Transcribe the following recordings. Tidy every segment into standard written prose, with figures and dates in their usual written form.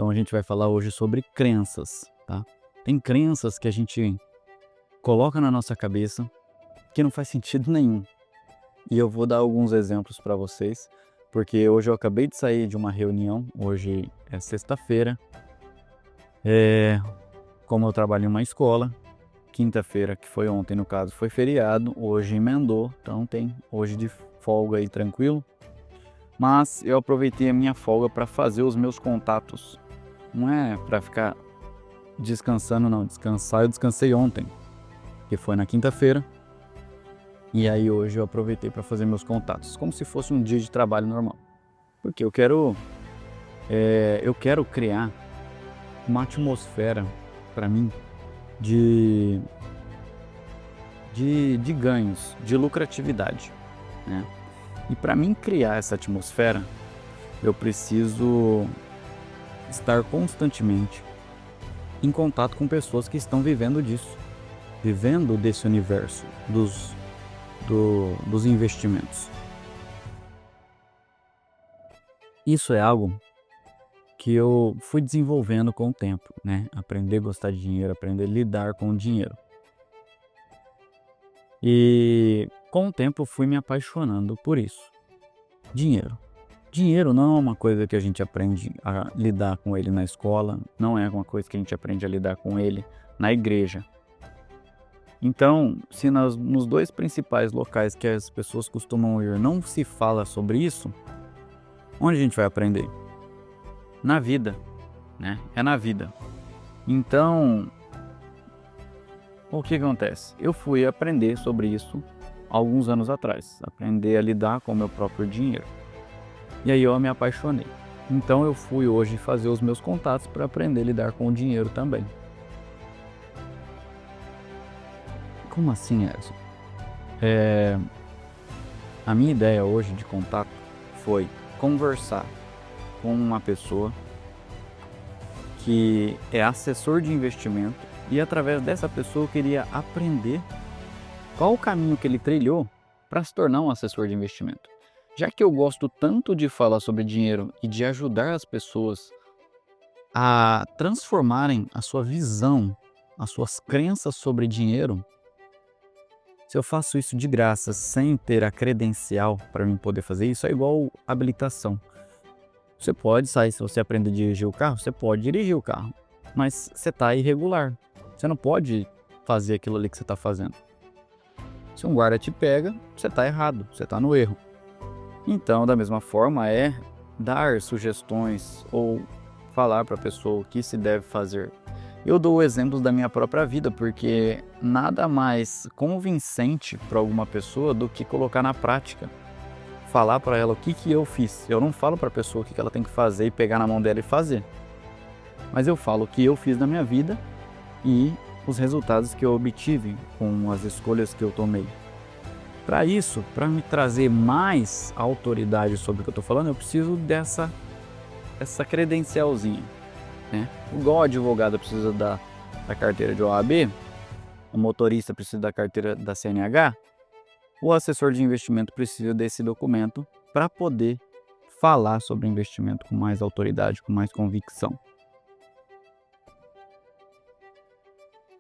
Então a gente vai falar hoje sobre crenças, tá? Tem crenças que a gente coloca na nossa cabeça que não faz sentido nenhum. E eu vou dar alguns exemplos para vocês, porque hoje eu acabei de sair de uma reunião, hoje é sexta-feira, é, como eu trabalho em uma escola, quinta-feira, que foi ontem no caso, foi feriado, hoje emendou, então tem hoje de folga aí tranquilo. Mas eu aproveitei a minha folga para fazer os meus contatos. Não é para ficar descansando não, descansar eu descansei ontem, que foi na quinta-feira. E aí hoje eu aproveitei para fazer meus contatos, como se fosse um dia de trabalho normal. Porque eu quero criar uma atmosfera para mim de, de ganhos, de lucratividade, né? E para mim criar essa atmosfera, eu preciso estar constantemente em contato com pessoas que estão vivendo disso, vivendo desse universo dos investimentos. Isso é algo que eu fui desenvolvendo com o tempo, né? Aprender a gostar de dinheiro, aprender a lidar com o dinheiro. E com o tempo eu fui me apaixonando por isso. Dinheiro. Dinheiro não é uma coisa que a gente aprende a lidar com ele na escola, não é uma coisa que a gente aprende a lidar com ele na igreja. Então, se nos dois principais locais que as pessoas costumam ir não se fala sobre isso, onde a gente vai aprender? Na vida, né? É na vida. Então, o que acontece? Eu fui aprender sobre isso alguns anos atrás, aprender a lidar com o meu próprio dinheiro. E aí eu me apaixonei. Então eu fui hoje fazer os meus contatos para aprender a lidar com o dinheiro também. Como assim, Edson? A minha ideia hoje de contato foi conversar com uma pessoa que é assessor de investimento e através dessa pessoa eu queria aprender qual o caminho que ele trilhou para se tornar um assessor de investimento. Já que eu gosto tanto de falar sobre dinheiro e de ajudar as pessoas a transformarem a sua visão, as suas crenças sobre dinheiro, se eu faço isso de graça, sem ter a credencial para mim poder fazer isso, é igual habilitação. Você pode sair, se você aprender a dirigir o carro, você pode dirigir o carro, mas você está irregular. Você não pode fazer aquilo ali que você está fazendo. Se um guarda te pega, você está errado, você está no erro. Então, da mesma forma, é dar sugestões ou falar para a pessoa o que se deve fazer. Eu dou exemplos da minha própria vida, porque nada mais convincente para alguma pessoa do que colocar na prática. Falar para ela o que eu fiz. Eu não falo para a pessoa o que ela tem que fazer e pegar na mão dela e fazer. Mas eu falo o que eu fiz na minha vida e os resultados que eu obtive com as escolhas que eu tomei. Para isso, para me trazer mais autoridade sobre o que eu estou falando, eu preciso essa credencialzinha, né? Igual o advogado precisa da carteira de OAB, o motorista precisa da carteira da CNH, o assessor de investimento precisa desse documento para poder falar sobre investimento com mais autoridade, com mais convicção.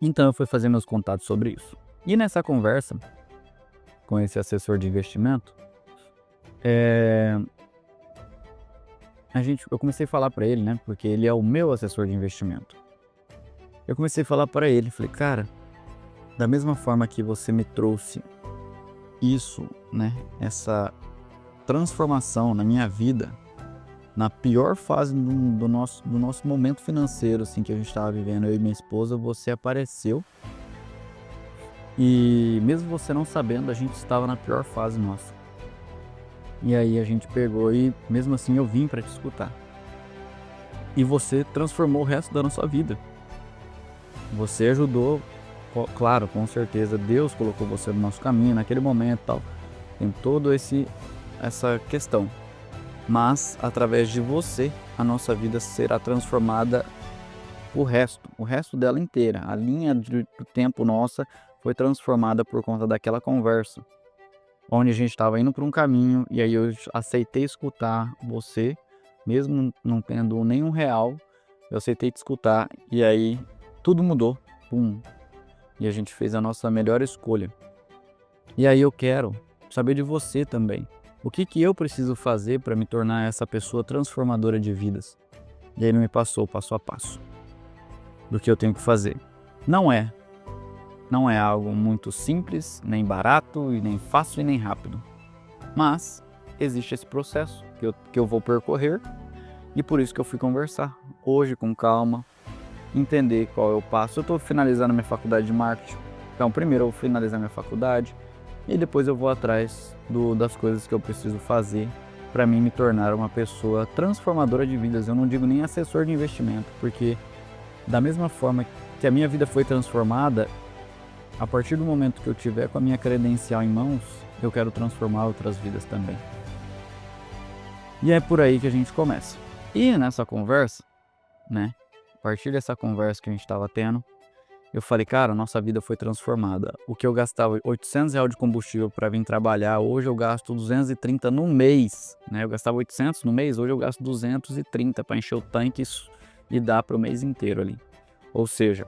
Então eu fui fazer meus contatos sobre isso. E nessa conversa com esse assessor de investimento, eu comecei a falar para ele, né? Porque ele é o meu assessor de investimento. Eu comecei a falar para ele, falei, cara, da mesma forma que você me trouxe isso, né? Essa transformação na minha vida, na pior fase do nosso momento financeiro, assim, que a gente estava vivendo, eu e minha esposa, você apareceu. E mesmo você não sabendo, a gente estava na pior fase nossa. E aí a gente pegou e mesmo assim eu vim para te escutar. E você transformou o resto da nossa vida. Você ajudou, claro, com certeza, Deus colocou você no nosso caminho naquele momento e tal. Tem todo essa questão. Mas através de você, a nossa vida será transformada o resto dela inteira. A linha do tempo nossa foi transformada por conta daquela conversa, onde a gente estava indo por um caminho e aí eu aceitei escutar você, mesmo não tendo nenhum real, eu aceitei te escutar e aí tudo mudou. Pum. E a gente fez a nossa melhor escolha. E aí eu quero saber de você também. O que que eu preciso fazer para me tornar essa pessoa transformadora de vidas? E aí ele me passou passo a passo do que eu tenho que fazer. Não é algo muito simples, nem barato, e nem fácil e nem rápido. Mas existe esse processo que eu vou percorrer e por isso que eu fui conversar hoje com calma, entender qual é o passo. Eu estou finalizando minha faculdade de marketing, então primeiro eu vou finalizar minha faculdade e depois eu vou atrás das coisas que eu preciso fazer para mim me tornar uma pessoa transformadora de vidas. Eu não digo nem assessor de investimento, porque da mesma forma que a minha vida foi transformada, a partir do momento que eu tiver com a minha credencial em mãos, eu quero transformar outras vidas também. E é por aí que a gente começa. E nessa conversa, né, a partir dessa conversa que a gente estava tendo, eu falei, cara, nossa vida foi transformada. O que eu gastava R$ 800 de combustível para vir trabalhar, hoje eu gasto 230 no mês, né? Eu gastava 800 no mês, hoje eu gasto 230 para encher o tanque e dar para o mês inteiro ali. Ou seja,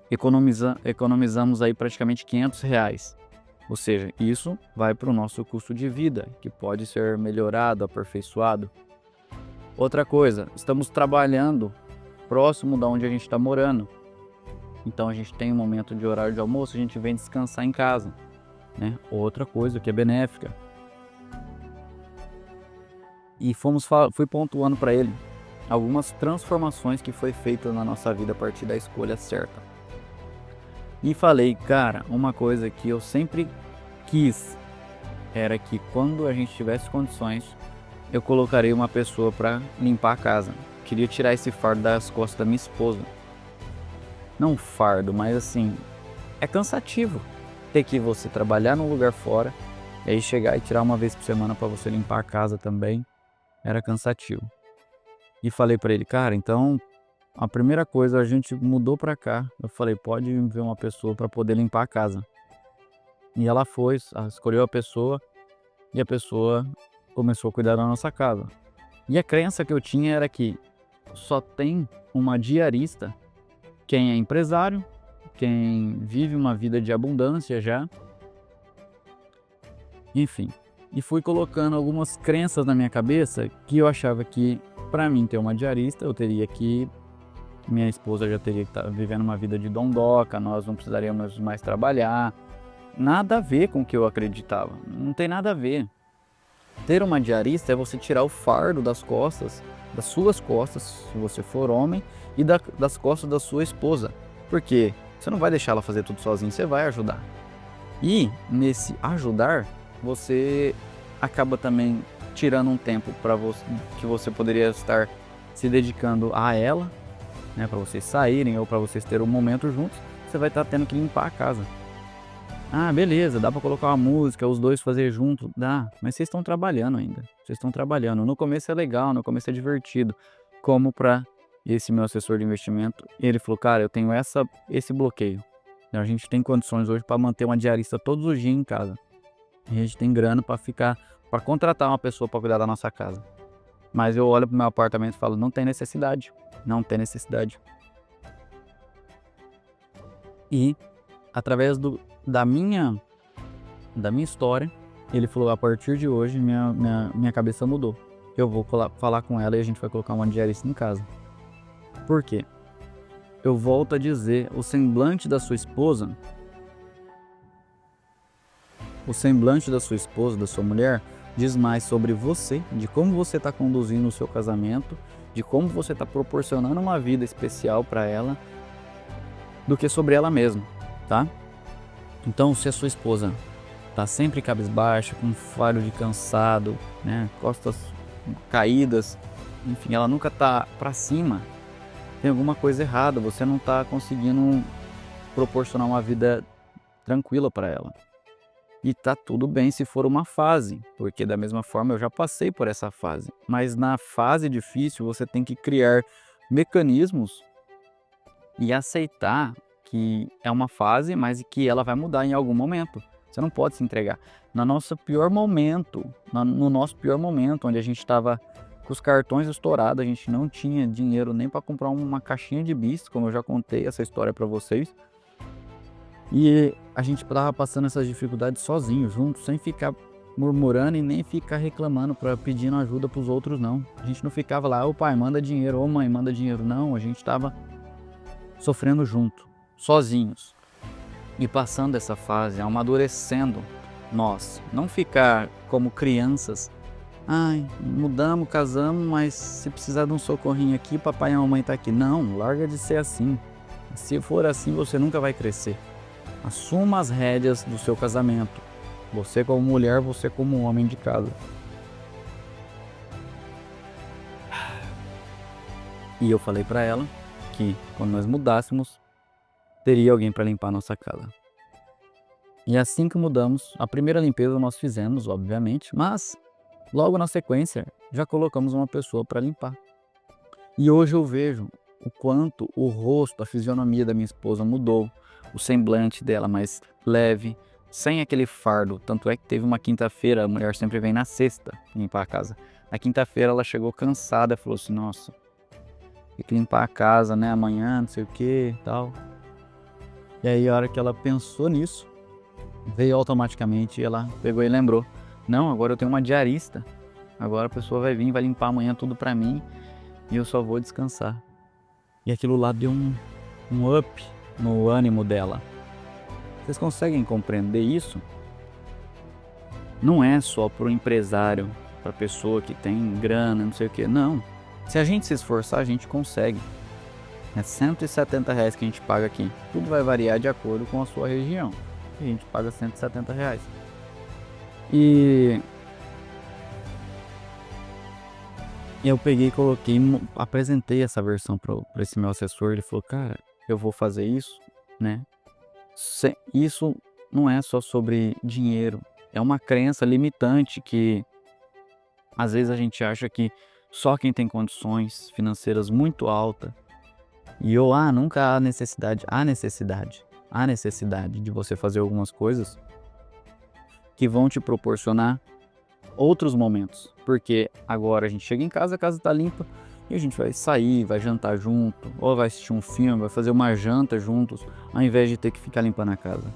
economizamos aí praticamente R$ 500. Ou seja, isso vai para o nosso custo de vida, que pode ser melhorado, aperfeiçoado. Outra coisa, estamos trabalhando próximo da onde a gente está morando. Então a gente tem um momento de horário de almoço, a gente vem descansar em casa, né? Outra coisa que é benéfica. E fui pontuando para ele algumas transformações que foi feita na nossa vida a partir da escolha certa. E falei, cara, uma coisa que eu sempre quis era que quando a gente tivesse condições, eu colocaria uma pessoa para limpar a casa. Queria tirar esse fardo das costas da minha esposa. Não um fardo, mas assim, é cansativo ter que você trabalhar num lugar fora e aí chegar e tirar uma vez por semana para você limpar a casa também. Era cansativo. E falei para ele, cara, então a primeira coisa, a gente mudou para cá. Eu falei, pode ver uma pessoa para poder limpar a casa. E ela foi, escolheu a pessoa e a pessoa começou a cuidar da nossa casa. E a crença que eu tinha era que só tem uma diarista quem é empresário, quem vive uma vida de abundância já. Enfim, e fui colocando algumas crenças na minha cabeça que eu achava que para mim ter uma diarista eu teria que minha esposa já teria que estar vivendo uma vida de dondoca, nós não precisaríamos mais trabalhar. Nada a ver com o que eu acreditava, não tem nada a ver. Ter uma diarista é você tirar o fardo das costas, das suas costas, se você for homem, e das costas da sua esposa. Porque você não vai deixar ela fazer tudo sozinho, você vai ajudar. E nesse ajudar, você acaba também tirando um tempo para você que você poderia estar se dedicando a ela, né, para vocês saírem ou para vocês terem um momento juntos, você vai estar tendo que limpar a casa. Ah, beleza, dá para colocar uma música, os dois fazer junto, dá, mas vocês estão trabalhando ainda. Vocês estão trabalhando. No começo é legal, no começo é divertido. Como para esse meu assessor de investimento, ele falou, cara, eu tenho esse bloqueio. A gente tem condições hoje para manter uma diarista todos os dias em casa. A gente tem grana para contratar uma pessoa para cuidar da nossa casa. Mas eu olho pro meu apartamento e falo, não tem necessidade. Não tem necessidade. E através da minha história, ele falou, a partir de hoje minha cabeça mudou. Eu vou falar com ela e a gente vai colocar uma diarista em casa. Por quê? Eu volto a dizer, o semblante da sua esposa, da sua mulher, diz mais sobre você, de como você está conduzindo o seu casamento, de como você está proporcionando uma vida especial para ela, do que sobre ela mesma, tá? Então, se a sua esposa tá sempre cabisbaixa, com faro de cansado, né, costas caídas, enfim, ela nunca tá para cima, tem alguma coisa errada, você não tá conseguindo proporcionar uma vida tranquila para ela. E tá tudo bem se for uma fase, porque da mesma forma eu já passei por essa fase. Mas na fase difícil você tem que criar mecanismos e aceitar que é uma fase, mas que ela vai mudar em algum momento. Você não pode se entregar. No nosso pior momento, onde a gente estava com os cartões estourados, a gente não tinha dinheiro nem para comprar uma caixinha de bis, como eu já contei essa história para vocês. E a gente tava passando essas dificuldades sozinho, junto, sem ficar murmurando e nem ficar reclamando, pedindo ajuda para os outros, não. A gente não ficava lá, ô pai, manda dinheiro, ô mãe, manda dinheiro. Não, a gente tava sofrendo junto, sozinhos. E passando essa fase, amadurecendo nós. Não ficar como crianças. Ai, mudamos, casamos, mas se precisar de um socorrinho aqui, papai e a mamãe tá aqui. Não, larga de ser assim. Se for assim, você nunca vai crescer. Assuma as rédeas do seu casamento. Você como mulher, você como homem de casa. E eu falei pra ela que quando nós mudássemos, teria alguém para limpar a nossa casa. E assim que mudamos, a primeira limpeza nós fizemos, obviamente, mas logo na sequência já colocamos uma pessoa para limpar. E hoje eu vejo o quanto o rosto, a fisionomia da minha esposa mudou, o semblante dela mais leve, sem aquele fardo. Tanto é que teve uma quinta-feira, a mulher sempre vem na sexta limpar a casa. Na quinta-feira ela chegou cansada e falou assim, nossa, tem que limpar a casa, né, amanhã, não sei o que e tal. E aí a hora que ela pensou nisso, veio automaticamente e ela pegou e lembrou, não, agora eu tenho uma diarista, agora a pessoa vai vir, vai limpar amanhã tudo pra mim e eu só vou descansar. E aquilo lá deu um up no ânimo dela. Vocês conseguem compreender isso? Não é só pro empresário, pra pessoa que tem grana, não sei o que, não. Se a gente se esforçar, a gente consegue. É R$170 que a gente paga aqui. Tudo vai variar de acordo com a sua região. A gente paga R$170. E eu peguei e coloquei, apresentei essa versão para esse meu assessor. Ele falou, cara, eu vou fazer isso, né? Isso não é só sobre dinheiro. É uma crença limitante que às vezes a gente acha que só quem tem condições financeiras muito altas e nunca há necessidade. Há necessidade de você fazer algumas coisas que vão te proporcionar outros momentos. Porque agora a gente chega em casa, a casa tá limpa e a gente vai sair, vai jantar junto, ou vai assistir um filme, vai fazer uma janta juntos, ao invés de ter que ficar limpando a casa.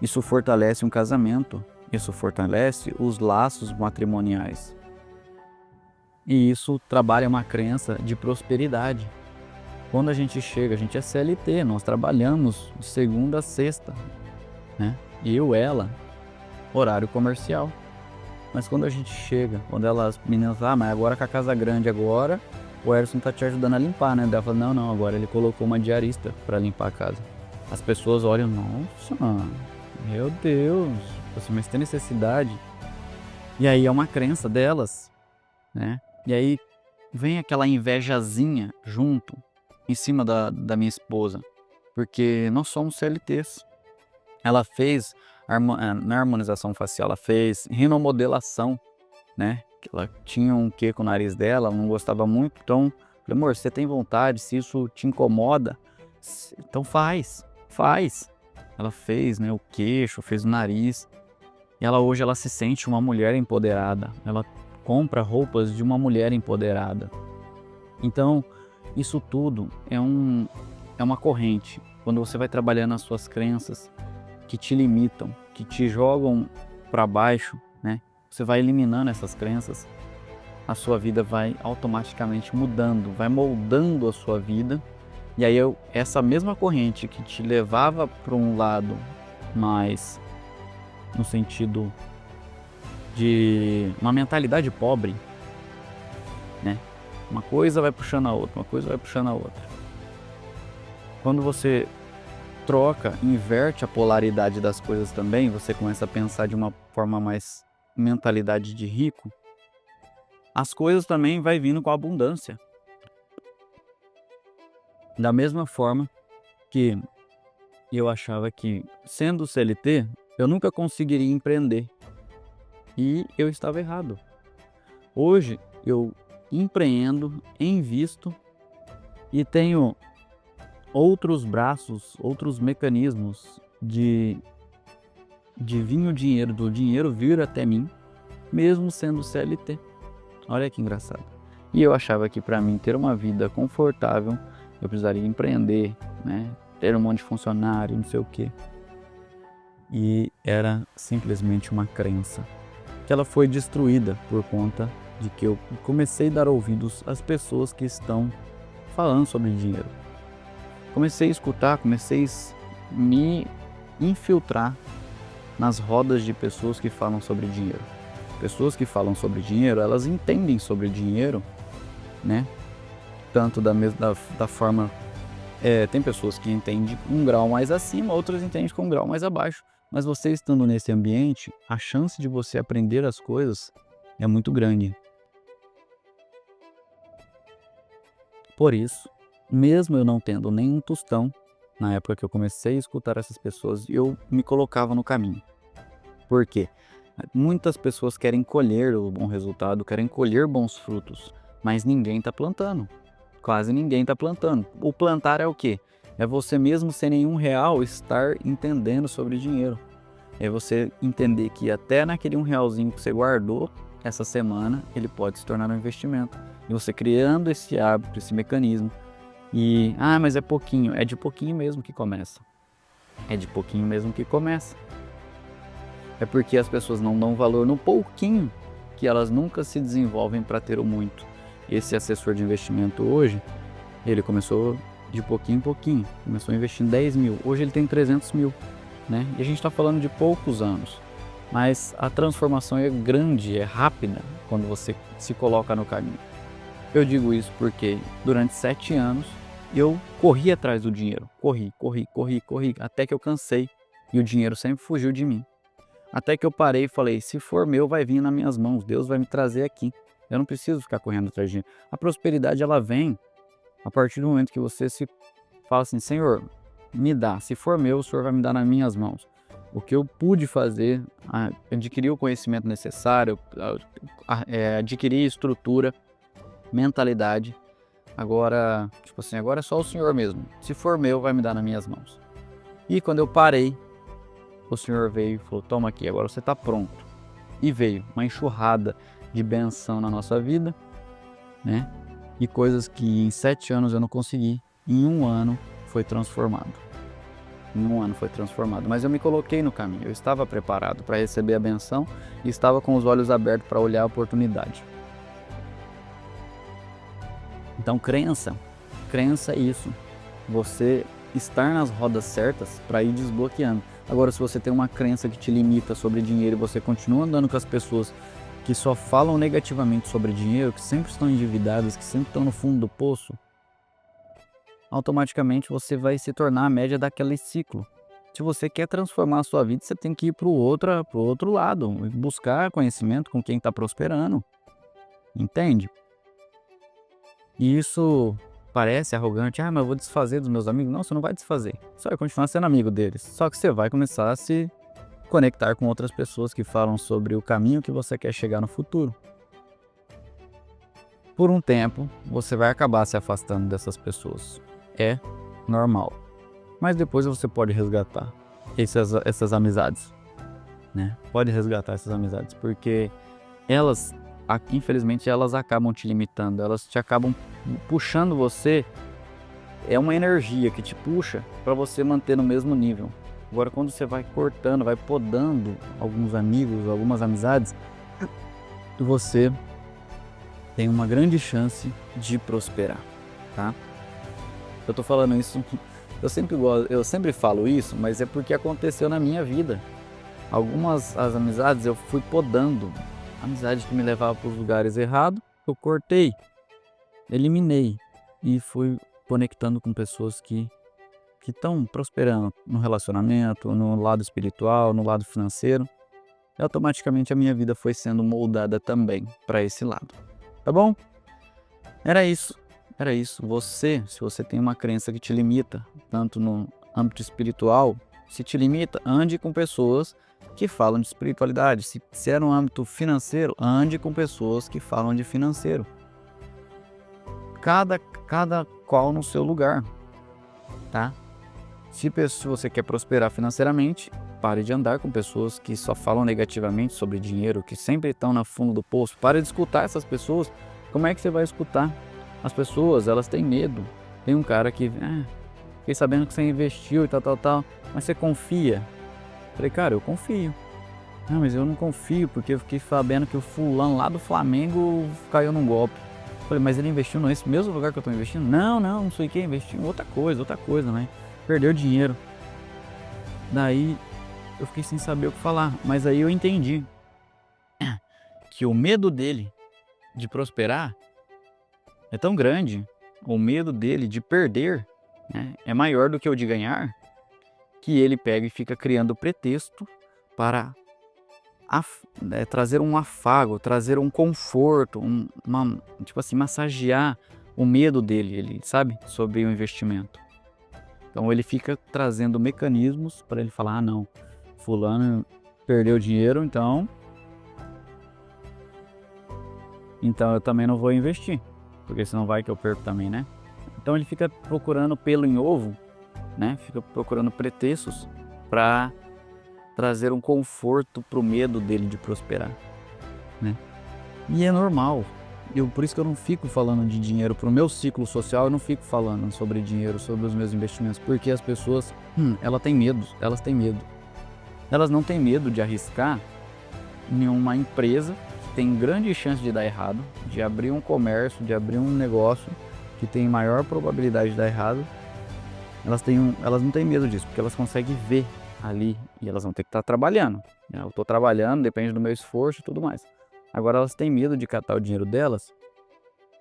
Isso fortalece um casamento, isso fortalece os laços matrimoniais. E isso trabalha uma crença de prosperidade. Quando a gente chega, a gente é CLT, nós trabalhamos de segunda a sexta, né? Eu, ela, horário comercial. Mas quando a gente chega, quando as meninas falam, mas agora com a casa grande agora, o Erson tá te ajudando a limpar, né? Daí ela fala, não, agora ele colocou uma diarista para limpar a casa. As pessoas olham, nossa, meu Deus, mas tem necessidade? E aí é uma crença delas, né? E aí vem aquela invejazinha junto, em cima da minha esposa, porque nós somos CLTs. Ela fez, na harmonização facial, ela fez rinomodelação, né? Ela tinha um quê com o nariz dela, ela não gostava muito, então, falei, amor, você tem vontade, se isso te incomoda, então faz. Ela fez, né, o queixo, fez o nariz, e hoje ela se sente uma mulher empoderada, ela compra roupas de uma mulher empoderada. Então, isso tudo é uma corrente. Quando você vai trabalhando as suas crenças que te limitam, que te jogam para baixo, né? Você vai eliminando essas crenças, a sua vida vai automaticamente mudando, vai moldando a sua vida. E aí essa mesma corrente que te levava para um lado mais no sentido de uma mentalidade pobre, né? Uma coisa vai puxando a outra, Quando você troca, inverte a polaridade das coisas também, você começa a pensar de uma forma mais mentalidade de rico, as coisas também vai vindo com abundância. Da mesma forma que eu achava que, sendo CLT, eu nunca conseguiria empreender. E eu estava errado. Hoje eu empreendo, invisto e tenho outros braços, outros mecanismos de vir o dinheiro, do dinheiro vir até mim, mesmo sendo CLT. Olha que engraçado. E eu achava que para mim ter uma vida confortável, eu precisaria empreender, né? Ter um monte de funcionário, não sei o quê. E era simplesmente uma crença, que ela foi destruída por conta de que eu comecei a dar ouvidos às pessoas que estão falando sobre dinheiro. Comecei a escutar, comecei a me infiltrar nas rodas de pessoas que falam sobre dinheiro. Pessoas que falam sobre dinheiro, elas entendem sobre dinheiro, né? Tanto da forma... tem pessoas que entendem um grau mais acima, outras entendem com um grau mais abaixo. Mas você estando nesse ambiente, a chance de você aprender as coisas é muito grande. Por isso, mesmo eu não tendo nenhum tostão, na época que eu comecei a escutar essas pessoas, eu me colocava no caminho. Por quê? Muitas pessoas querem colher o bom resultado, querem colher bons frutos, mas ninguém está plantando. Quase ninguém está plantando. O plantar é o quê? É você mesmo sem nenhum real estar entendendo sobre dinheiro. É você entender que até naquele R$1 que você guardou essa semana, ele pode se tornar um investimento. E você criando esse hábito, esse mecanismo. Mas é pouquinho. É de pouquinho mesmo que começa. É de pouquinho mesmo que começa. É porque as pessoas não dão valor no pouquinho que elas nunca se desenvolvem para ter o muito. Esse assessor de investimento hoje, ele começou de pouquinho em pouquinho. Começou investindo 10 mil. Hoje ele tem 300 mil. Né? E a gente está falando de poucos anos. Mas a transformação é grande, é rápida quando você se coloca no caminho. Eu digo isso porque durante 7 anos eu corri atrás do dinheiro. Corri, até que eu cansei e o dinheiro sempre fugiu de mim. Até que eu parei e falei, se for meu, vai vir nas minhas mãos, Deus vai me trazer aqui. Eu não preciso ficar correndo atrás de dinheiro. A prosperidade, ela vem a partir do momento que você se fala assim, Senhor, me dá, se for meu, o Senhor vai me dar nas minhas mãos. O que eu pude fazer, adquirir o conhecimento necessário, adquirir estrutura, mentalidade. Agora, agora é só o Senhor mesmo. Se for meu, vai me dar nas minhas mãos. E quando eu parei, o Senhor veio e falou, toma aqui, agora você está pronto. E veio uma enxurrada de benção na nossa vida, né? E coisas que em 7 anos eu não consegui, em 1 ano foi transformado. Em 1 ano foi transformado. Mas eu me coloquei no caminho, eu estava preparado para receber a benção e estava com os olhos abertos para olhar a oportunidade. Então crença é isso. Você estar nas rodas certas para ir desbloqueando. Agora, se você tem uma crença que te limita sobre dinheiro e você continua andando com as pessoas que só falam negativamente sobre dinheiro, que sempre estão endividadas, que sempre estão no fundo do poço, automaticamente você vai se tornar a média daquele ciclo. Se você quer transformar a sua vida, você tem que ir para o outro lado, buscar conhecimento com quem está prosperando. Entende? E isso parece arrogante, mas eu vou desfazer dos meus amigos. Não, você não vai desfazer, você vai continuar sendo amigo deles. Só que você vai começar a se conectar com outras pessoas que falam sobre o caminho que você quer chegar no futuro. Por um tempo, você vai acabar se afastando dessas pessoas. É normal. Mas depois você pode resgatar essas amizades, né? Pode resgatar essas amizades, porque elas, infelizmente, elas acabam te limitando, elas te acabam puxando você. É uma energia que te puxa para você manter no mesmo nível. Agora, quando você vai cortando, vai podando alguns amigos, algumas amizades, você tem uma grande chance de prosperar, tá? Eu tô falando isso, eu sempre falo isso, mas é porque aconteceu na minha vida. As amizades eu fui podando, amizades que me levavam para os lugares errados, eu cortei, eliminei e fui conectando com pessoas que estão prosperando no relacionamento, no lado espiritual, no lado financeiro. E automaticamente a minha vida foi sendo moldada também para esse lado. Tá bom? Era isso. Se você tem uma crença que te limita, tanto no âmbito espiritual, se te limita, ande com pessoas que falam de espiritualidade. Se é no âmbito financeiro, ande com pessoas que falam de financeiro. Cada qual no seu lugar, tá? Se você quer prosperar financeiramente, pare de andar com pessoas que só falam negativamente sobre dinheiro, que sempre estão no fundo do poço. Pare de escutar essas pessoas. Como é que você vai escutar? As pessoas, elas têm medo. Tem um cara que, fiquei sabendo que você investiu e tal, mas você confia? Falei, cara, eu confio. Não, mas eu não confio porque eu fiquei sabendo que o fulano lá do Flamengo caiu num golpe. Falei, mas ele investiu nesse mesmo lugar que eu tô investindo? Não sei o que, investiu em outra coisa, né? Perdeu dinheiro. Daí eu fiquei sem saber o que falar, mas aí eu entendi que o medo dele de prosperar é tão grande, o medo dele de perder, né, é maior do que o de ganhar, que ele pega e fica criando pretexto para trazer um afago, trazer um conforto, tipo assim, massagear o medo dele, ele sabe, sobre o investimento. Então ele fica trazendo mecanismos para ele falar, não, fulano perdeu dinheiro, então eu também não vou investir, porque senão vai que eu perco também, né? Então ele fica procurando pelo em ovo, né? Fica procurando pretextos para trazer um conforto pro medo dele de prosperar, né? E é normal. Por isso que eu não fico falando de dinheiro pro meu ciclo social, eu não fico falando sobre dinheiro, sobre os meus investimentos, porque as pessoas, elas têm medo. Elas não têm medo de arriscar em uma empresa que tem grande chance de dar errado, de abrir um comércio, de abrir um negócio que tem maior probabilidade de dar errado. Elas não têm medo disso, porque elas conseguem ver ali e elas vão ter que estar trabalhando. Eu estou trabalhando, depende do meu esforço e tudo mais. Agora elas têm medo de catar o dinheiro delas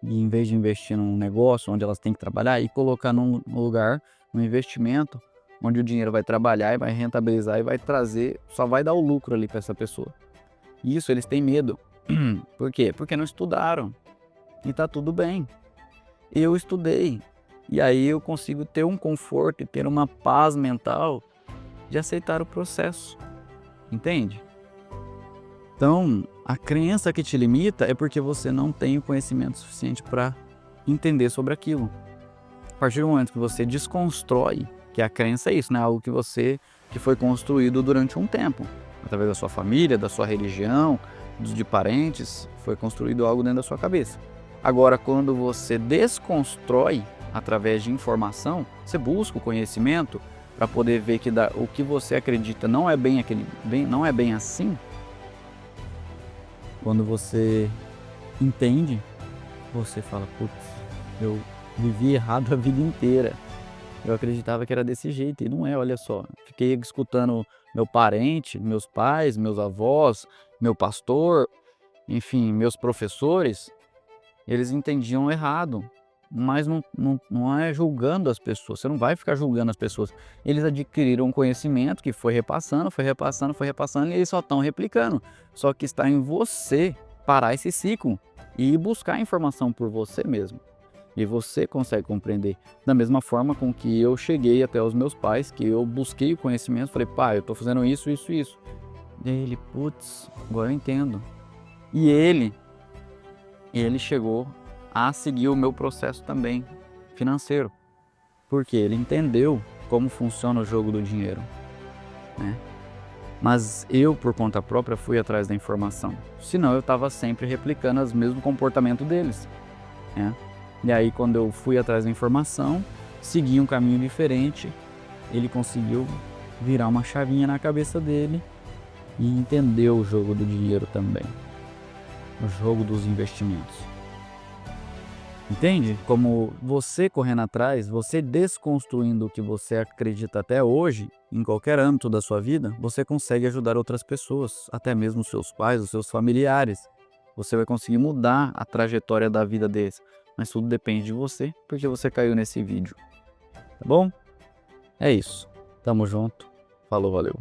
e em vez de investir num negócio onde elas têm que trabalhar e colocar num lugar, num investimento onde o dinheiro vai trabalhar e vai rentabilizar e vai trazer, só vai dar o lucro ali para essa pessoa. Isso eles têm medo. Por quê? Porque não estudaram. E tá tudo bem. Eu estudei. E aí eu consigo ter um conforto e ter uma paz mental de aceitar o processo. Entende? Então, a crença que te limita é porque você não tem o conhecimento suficiente para entender sobre aquilo. A partir do momento que você desconstrói, que a crença é isso, né? Algo que foi construído durante um tempo, através da sua família, da sua religião, de parentes, foi construído algo dentro da sua cabeça. Agora, quando você desconstrói através de informação, você busca o conhecimento para poder ver que o que você acredita não é não é bem assim. Quando você entende, você fala, putz, eu vivi errado a vida inteira. Eu acreditava que era desse jeito e não é, olha só. Fiquei escutando meu parente, meus pais, meus avós, meu pastor, enfim, meus professores, eles entendiam errado. Mas não é julgando as pessoas, você não vai ficar julgando as pessoas. Eles adquiriram um conhecimento que foi repassando e eles só estão replicando. Só que está em você parar esse ciclo e buscar informação por você mesmo. E você consegue compreender. Da mesma forma com que eu cheguei até os meus pais, que eu busquei o conhecimento, falei, pai, eu estou fazendo isso. E aí ele, putz, agora eu entendo. E ele chegou a seguir o meu processo também financeiro, porque ele entendeu como funciona o jogo do dinheiro, né? Mas eu, por conta própria, fui atrás da informação, senão eu estava sempre replicando os mesmos comportamentos deles, né? E aí quando eu fui atrás da informação, segui um caminho diferente, ele conseguiu virar uma chavinha na cabeça dele e entender o jogo do dinheiro também, o jogo dos investimentos. Entende? Como você correndo atrás, você desconstruindo o que você acredita até hoje, em qualquer âmbito da sua vida, você consegue ajudar outras pessoas, até mesmo os seus pais, os seus familiares. Você vai conseguir mudar a trajetória da vida deles. Mas tudo depende de você, porque você caiu nesse vídeo. Tá bom? É isso. Tamo junto. Falou, valeu.